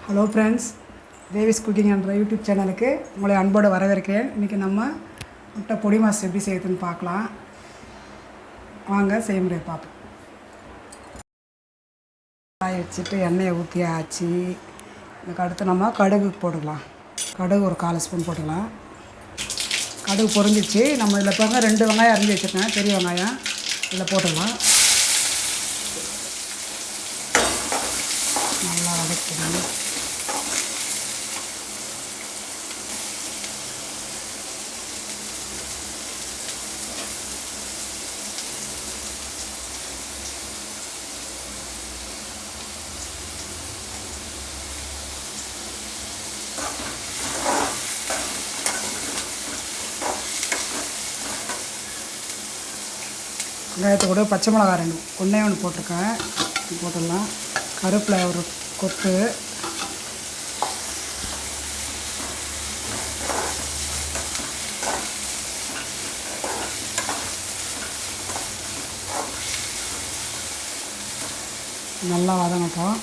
Hello friends, Devi's cooking என்ற YouTube சேனலுக்கு உங்களை அன்போடு வரவேற்கிறேன். இன்றைக்கி நம்ம முட்டை பொடிமாஸ் எப்படி செய்யுதுன்னு பார்க்கலாம். வாங்க செய்முறை பார்ப்போம். காய வச்சுட்டு எண்ணெயை ஊற்றியாச்சு. இதுக்கு அடுத்து நம்ம கடுகு போட்டுக்கலாம். கடுகு ஒரு 1/4 ஸ்பூன் போட்டுக்கலாம். கடுகு பொரிஞ்சிச்சு. நம்ம இதில் பாருங்க 2 வெங்காயம் அரிஞ்சு வச்சுருக்கேன், பெரிய வெங்காயம். இதில் போட்டுக்கலாம். நல்லா வதக்கிடணும். வெங்காயத்தை கூட பச்சை மிளகா 2 ஒன்றே ஒன்று போட்டிருக்கேன், போட்டுடலாம். கருவேப்பிலை ஒரு கொத்து, நல்லா வதங்கட்டும்.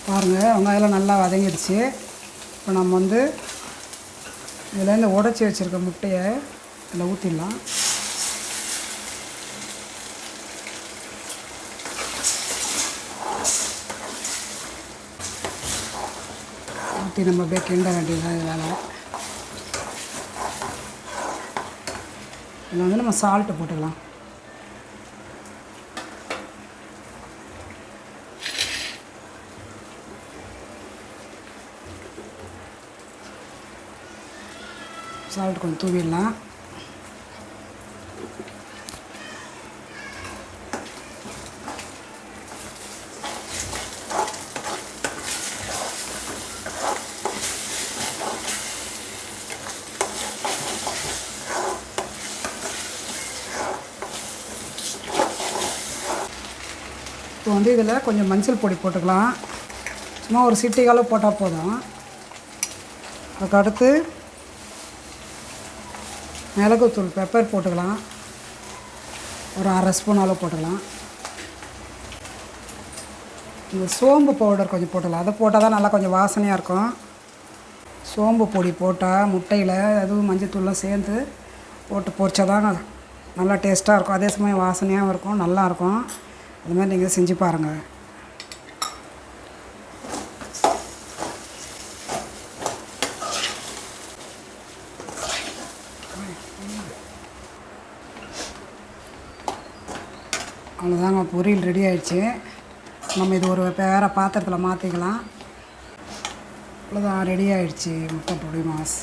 பாருங்கள், வெங்காயம் நல்லா வதங்கிடுச்சு. இப்போ நம்ம இதில் இந்த உடச்சி வச்சுருக்க முட்டையை இதில் ஊற்றிடலாம். ஊற்றி நம்ம அப்படியே கிண்ட வேண்டியதான். இதில் நம்ம சால்ட்டு போட்டுக்கலாம். சால்ட் கொஞ்சம் தூவிடலாம். இப்போ இதில் கொஞ்சம் மஞ்சள் பொடி போட்டுக்கலாம். சும்மா ஒரு சிட்டிக்கால போட்டால் போதும். அதுக்கடுத்து மிளகுத்தூள் பெப்பர் போட்டுக்கலாம். ஒரு 1/2 ஸ்பூன் அளவு போட்டுக்கலாம். இந்த சோம்பு பவுடர் கொஞ்சம் போட்டுக்கலாம். அதை போட்டால் தான் நல்லா கொஞ்சம் வாசனையாக இருக்கும். சோம்பு பொடி போட்டால் முட்டையில் அதுவும் மஞ்சத்தூள்லாம் சேர்ந்து போட்டு பொரிச்சா தான் நல்லா டேஸ்ட்டாக இருக்கும். அதே சமயம் வாசனையாகவும் இருக்கும், நல்லாயிருக்கும். அது மாதிரி நீங்கள் செஞ்சு பாருங்கள். அவ்வளோதாங்க, பொரியல் ரெடி ஆகிடுச்சு. நம்ம இது ஒரு வேறு பாத்திரத்தில் மாற்றிக்கலாம். அவ்வளோதான், ரெடி ஆகிடுச்சு முட்டை பொடிமாஸ்.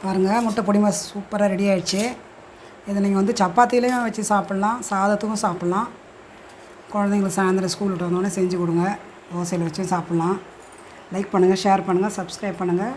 பாருங்கள், முட்டை பொடிமாஸ் சூப்பராக ரெடி ஆகிடுச்சு. இதை நீங்கள் சப்பாத்திலையும் வச்சு சாப்பிட்லாம், சாதத்துக்கும் சாப்பிட்லாம். குழந்தைங்களுக்கு சாயந்தரம் ஸ்கூல் விட்டு வந்தோடனே செஞ்சு கொடுங்க. தோசையில் வச்சும் சாப்பிட்லாம். லைக் பண்ணுங்கள், ஷேர் பண்ணுங்கள், சப்ஸ்கிரைப் பண்ணுங்கள்.